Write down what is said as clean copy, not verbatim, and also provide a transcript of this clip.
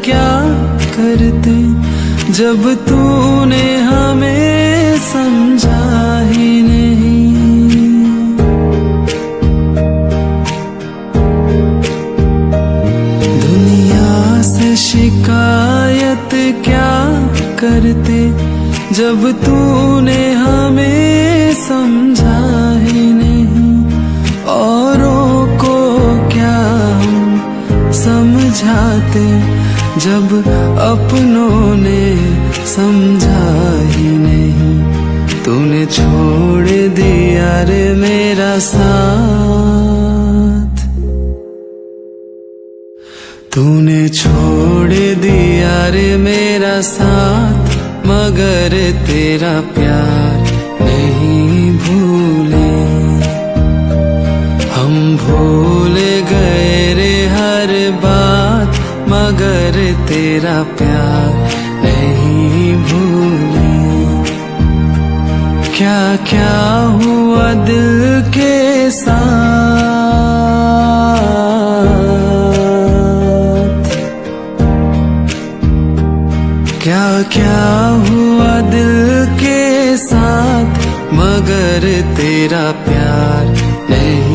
क्या करते जब तूने हमें समझा ही नहीं। दुनिया से शिकायत क्या करते जब तूने हमें समझा ही नहीं। औरों को क्या हम समझाते जब अपनों ने समझा ही नहीं। तूने छोड़ दिया रे मेरा साथ, तूने छोड़ दिया रे मेरा साथ, मगर तेरा प्यार नहीं भूले। हम भूल गए रे हर बात, मगर तेरा प्यार नहीं भूले। क्या क्या हुआ दिल के साथ, क्या क्या हुआ दिल के साथ, मगर तेरा प्यार नहीं